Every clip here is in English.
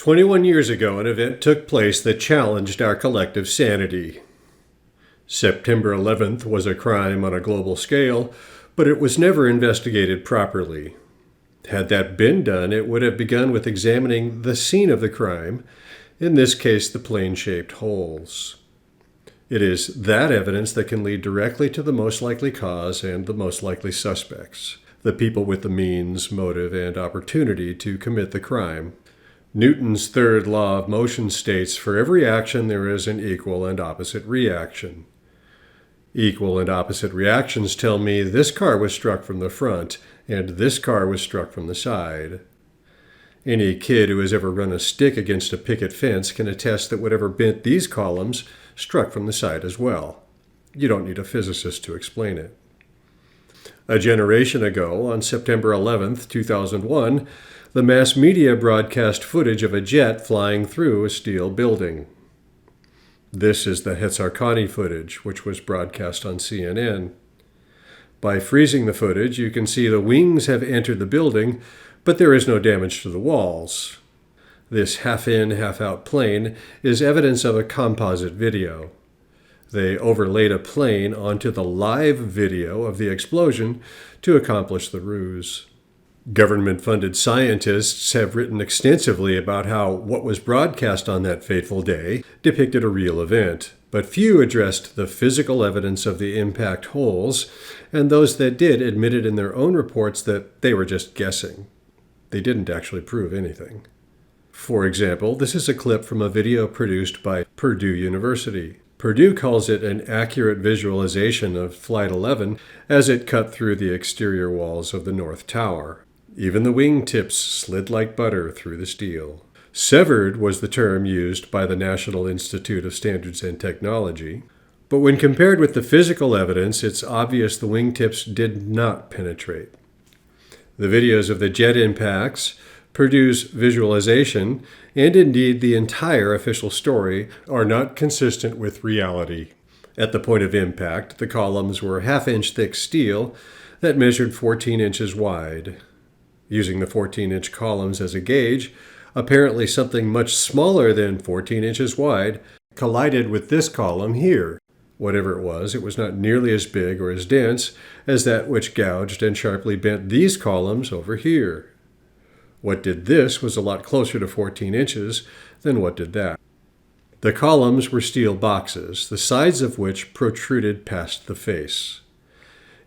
21 years ago, an event took place that challenged our collective sanity. September 11th was a crime on a global scale, but it was never investigated properly. Had that been done, it would have begun with examining the scene of the crime, in this case the plane-shaped holes. It is that evidence that can lead directly to the most likely cause and the most likely suspects, the people with the means, motive, and opportunity to commit the crime. Newton's third law of motion states, for every action there is an equal and opposite reaction. Equal and opposite reactions tell me this car was struck from the front and this car was struck from the side. Any kid who has ever run a stick against a picket fence can attest that whatever bent these columns struck from the side as well. You don't need a physicist to explain it. A generation ago, on September 11th, 2001, the mass media broadcast footage of a jet flying through a steel building. This is the Hetzarkani footage, which was broadcast on CNN. By freezing the footage, you can see the wings have entered the building, but there is no damage to the walls. This half-in, half-out plane is evidence of a composite video. They overlaid a plane onto the live video of the explosion to accomplish the ruse. Government-funded scientists have written extensively about how what was broadcast on that fateful day depicted a real event, but few addressed the physical evidence of the impact holes, and those that did admitted in their own reports that they were just guessing. They didn't actually prove anything. For example, this is a clip from a video produced by Purdue University. Purdue calls it an accurate visualization of Flight 11 as it cut through the exterior walls of the North Tower. Even the wing tips slid like butter through the steel. Severed was the term used by the National Institute of Standards and Technology. But when compared with the physical evidence, it's obvious the wingtips did not penetrate. The videos of the jet impacts, Purdue's visualization, and indeed the entire official story are not consistent with reality. At the point of impact, the columns were half-inch thick steel that measured 14 inches wide. Using the 14-inch columns as a gauge, apparently something much smaller than 14 inches wide collided with this column here. Whatever it was not nearly as big or as dense as that which gouged and sharply bent these columns over here. What did this was a lot closer to 14 inches than what did that. The columns were steel boxes, the sides of which protruded past the face.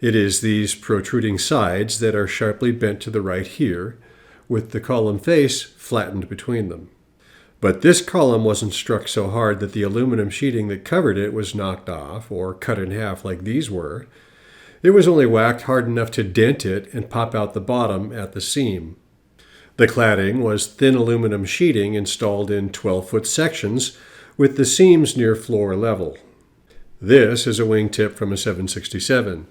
It is these protruding sides that are sharply bent to the right here, with the column face flattened between them. But this column wasn't struck so hard that the aluminum sheeting that covered it was knocked off or cut in half like these were. It was only whacked hard enough to dent it and pop out the bottom at the seam. The cladding was thin aluminum sheeting installed in 12-foot sections with the seams near floor level. This is a wingtip from a 767.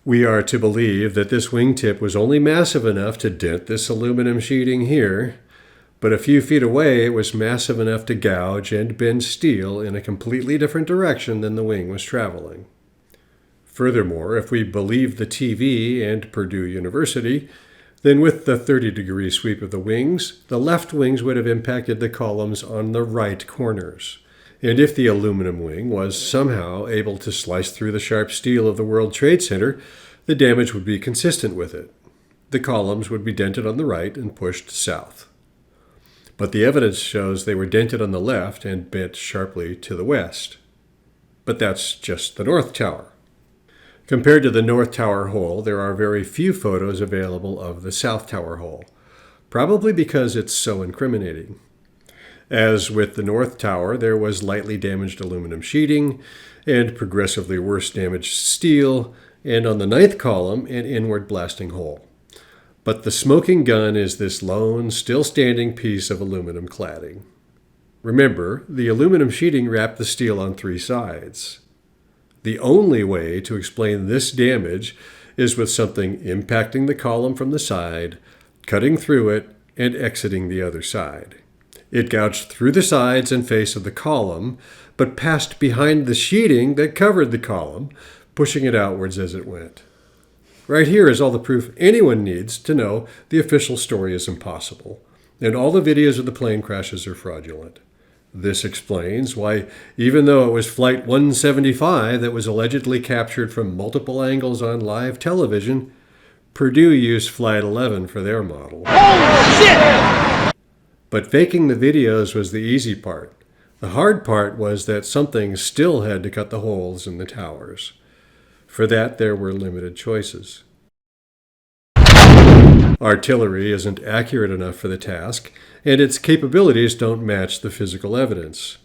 We are to believe that this wingtip was only massive enough to dent this aluminum sheeting here, but a few feet away it was massive enough to gouge and bend steel in a completely different direction than the wing was traveling. Furthermore, if we believe the TV and Purdue University, then with the 30-degree sweep of the wings, the left wings would have impacted the columns on the right corners. And if the aluminum wing was somehow able to slice through the sharp steel of the World Trade Center, the damage would be consistent with it. The columns would be dented on the right and pushed south. But the evidence shows they were dented on the left and bent sharply to the west. But that's just the North Tower. Compared to the North Tower hole, there are very few photos available of the South Tower hole, probably because it's so incriminating. As with the North Tower, there was lightly damaged aluminum sheeting and progressively worse damaged steel, and on the ninth column, an inward blasting hole. But the smoking gun is this lone, still-standing piece of aluminum cladding. Remember, the aluminum sheeting wrapped the steel on three sides. The only way to explain this damage is with something impacting the column from the side, cutting through it, and exiting the other side. It gouged through the sides and face of the column, but passed behind the sheeting that covered the column, pushing it outwards as it went. Right here is all the proof anyone needs to know the official story is impossible. and all the videos of the plane crashes are fraudulent. This explains why, even though it was Flight 175 that was allegedly captured from multiple angles on live television, Purdue used Flight 11 for their model. Holy shit! But faking the videos was the easy part. The hard part was that something still had to cut the holes in the towers. For that, there were limited choices. Artillery isn't accurate enough for the task, and its capabilities don't match the physical evidence.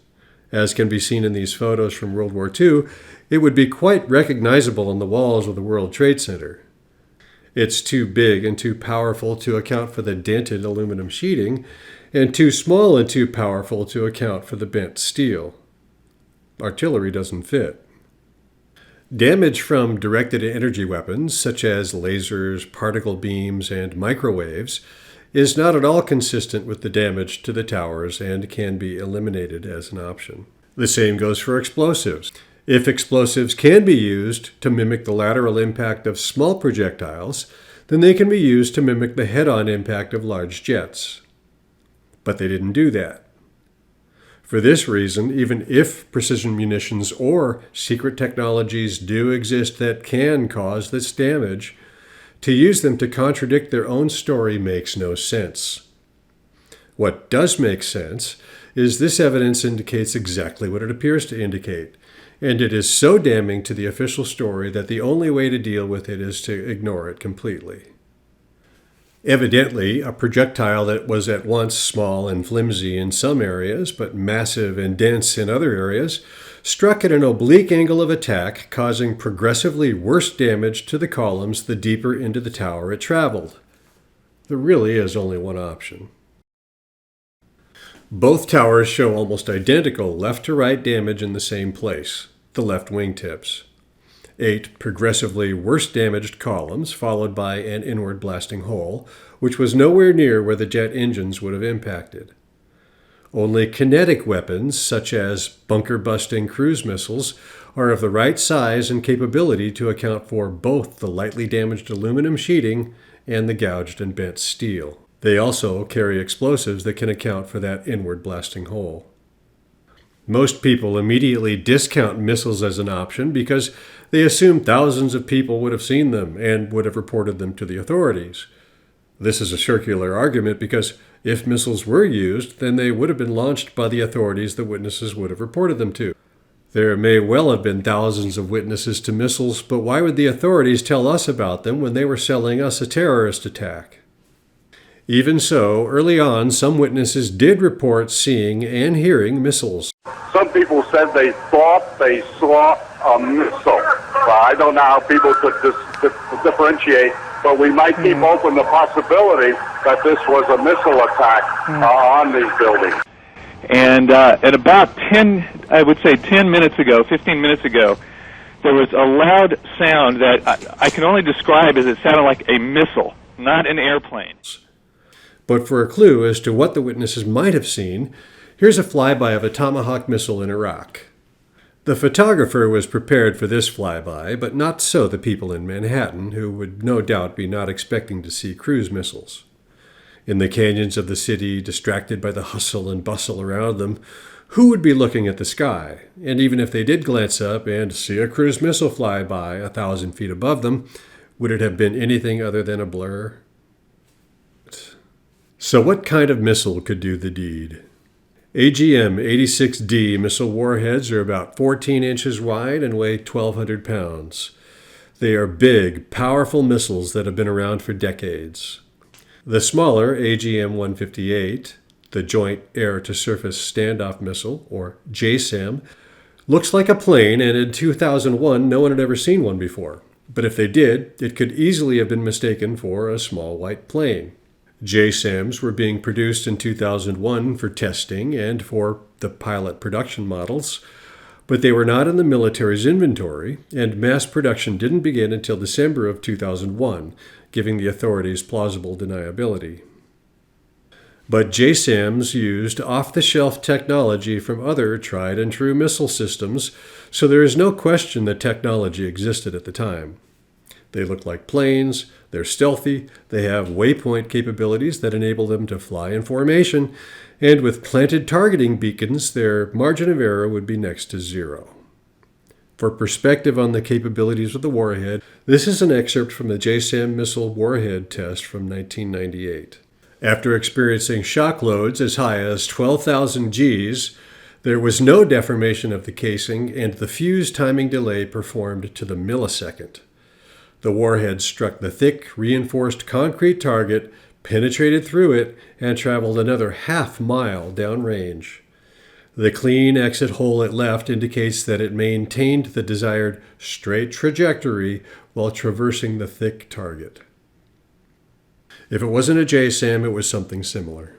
As can be seen in these photos from World War II, it would be quite recognizable on the walls of the World Trade Center. It's too big and too powerful to account for the dented aluminum sheeting, and too small and too powerful to account for the bent steel. Artillery doesn't fit. Damage from directed energy weapons, such as lasers, particle beams, and microwaves, is not at all consistent with the damage to the towers and can be eliminated as an option. The same goes for explosives. If explosives can be used to mimic the lateral impact of small projectiles, then they can be used to mimic the head-on impact of large jets. But they didn't do that. For this reason, even if precision munitions or secret technologies do exist that can cause this damage, to use them to contradict their own story makes no sense. What does make sense is this evidence indicates exactly what it appears to indicate, and it is so damning to the official story that the only way to deal with it is to ignore it completely. Evidently, a projectile that was at once small and flimsy in some areas, but massive and dense in other areas, struck at an oblique angle of attack, causing progressively worse damage to the columns the deeper into the tower it traveled. There really is only one option. Both towers show almost identical left-to-right damage in the same place, the left wingtips. 8 progressively worse damaged columns, followed by an inward blasting hole, which was nowhere near where the jet engines would have impacted. Only kinetic weapons, such as bunker-busting cruise missiles, are of the right size and capability to account for both the lightly damaged aluminum sheeting and the gouged and bent steel. They also carry explosives that can account for that inward blasting hole. Most people immediately discount missiles as an option because they assume thousands of people would have seen them and would have reported them to the authorities. This is a circular argument because if missiles were used, then they would have been launched by the authorities the witnesses would have reported them to. There may well have been thousands of witnesses to missiles, but why would the authorities tell us about them when they were selling us a terrorist attack? Even so, early on, some witnesses did report seeing and hearing missiles. Some people said they thought they saw a missile. Well, I don't know how people could differentiate, but we might keep open the possibility that this was a missile attack on these buildings. And at about 10 minutes ago, 15 minutes ago, there was a loud sound that I can only describe as it sounded like a missile, not an airplane. But for a clue as to what the witnesses might have seen, here's a flyby of a Tomahawk missile in Iraq. The photographer was prepared for this flyby, but not so the people in Manhattan, who would no doubt be not expecting to see cruise missiles. In the canyons of the city, distracted by the hustle and bustle around them, who would be looking at the sky? And even if they did glance up and see a cruise missile fly by 1,000 feet above them, would it have been anything other than a blur? So what kind of missile could do the deed? AGM-86D missile warheads are about 14 inches wide and weigh 1,200 pounds. They are big, powerful missiles that have been around for decades. The smaller AGM-158, the Joint Air-to-Surface Standoff Missile, or JSAM, looks like a plane, and in 2001 no one had ever seen one before. But if they did, it could easily have been mistaken for a small white plane. JSAMs were being produced in 2001 for testing and for the pilot production models, but they were not in the military's inventory, and mass production didn't begin until December of 2001, giving the authorities plausible deniability. But JSAMs used off-the-shelf technology from other tried-and-true missile systems, so there is no question that technology existed at the time. They look like planes, they're stealthy, they have waypoint capabilities that enable them to fly in formation, and with planted targeting beacons, their margin of error would be next to zero. For perspective on the capabilities of the warhead, this is an excerpt from the JSAM missile warhead test from 1998. After experiencing shock loads as high as 12,000 Gs, there was no deformation of the casing, and the fuse timing delay performed to the millisecond. The warhead struck the thick, reinforced concrete target, penetrated through it, and traveled another half-mile downrange. The clean exit hole it left indicates that it maintained the desired straight trajectory while traversing the thick target. If it wasn't a JSAM, it was something similar.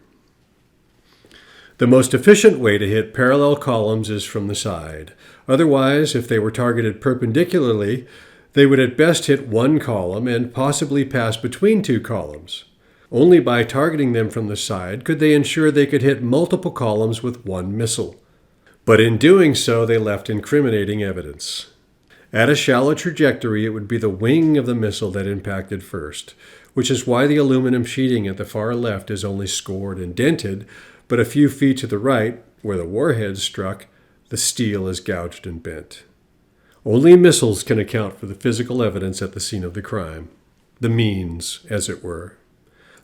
The most efficient way to hit parallel columns is from the side. Otherwise, if they were targeted perpendicularly, they would at best hit one column and possibly pass between two columns. Only by targeting them from the side could they ensure they could hit multiple columns with one missile. But in doing so, they left incriminating evidence. At a shallow trajectory, it would be the wing of the missile that impacted first, which is why the aluminum sheeting at the far left is only scored and dented, but a few feet to the right, where the warhead struck, the steel is gouged and bent. Only missiles can account for the physical evidence at the scene of the crime. The means, as it were.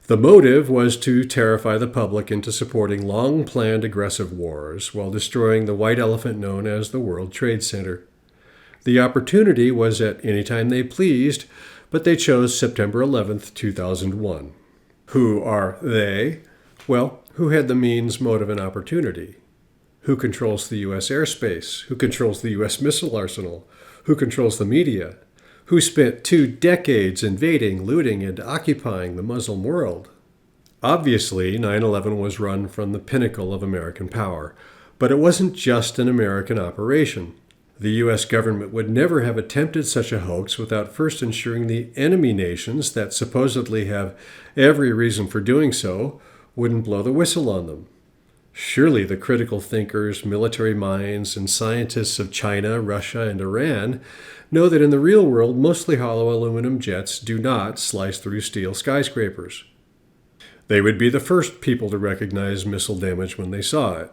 The motive was to terrify the public into supporting long-planned aggressive wars while destroying the white elephant known as the World Trade Center. The opportunity was at any time they pleased, but they chose September 11th, 2001. Who are they? Well, who had the means, motive, and opportunity? Who controls the U.S. airspace? Who controls the U.S. missile arsenal? Who controls the media? Who spent 2 decades invading, looting, and occupying the Muslim world? Obviously, 9/11 was run from the pinnacle of American power, but it wasn't just an American operation. The U.S. government would never have attempted such a hoax without first ensuring the enemy nations that supposedly have every reason for doing so wouldn't blow the whistle on them. Surely the critical thinkers, military minds, and scientists of China, Russia, and Iran know that in the real world, mostly hollow aluminum jets do not slice through steel skyscrapers. They would be the first people to recognize missile damage when they saw it.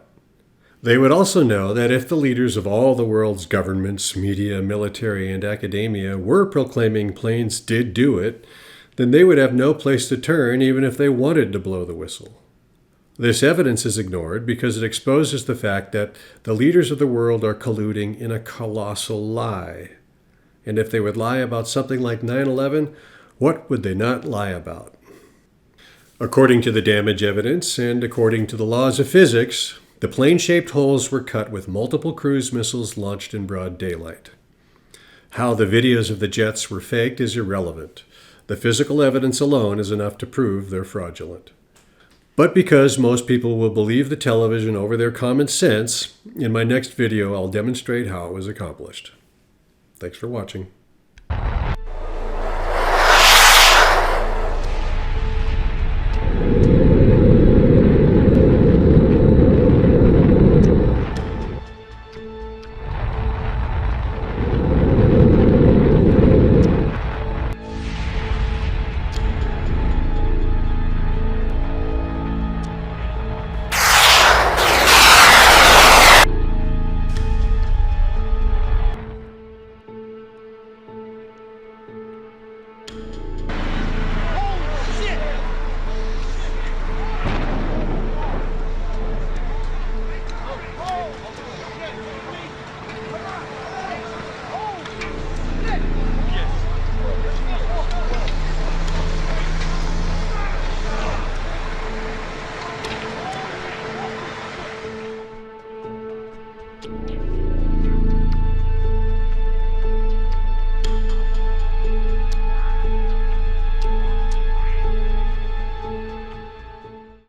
They would also know that if the leaders of all the world's governments, media, military, and academia were proclaiming planes did do it, then they would have no place to turn even if they wanted to blow the whistle. This evidence is ignored because it exposes the fact that the leaders of the world are colluding in a colossal lie. And if they would lie about something like 9/11, what would they not lie about? According to the damage evidence and according to the laws of physics, the plane-shaped holes were cut with multiple cruise missiles launched in broad daylight. How the videos of the jets were faked is irrelevant. The physical evidence alone is enough to prove they're fraudulent. But because most people will believe the television over their common sense, in my next video I'll demonstrate how it was accomplished. Thanks for watching.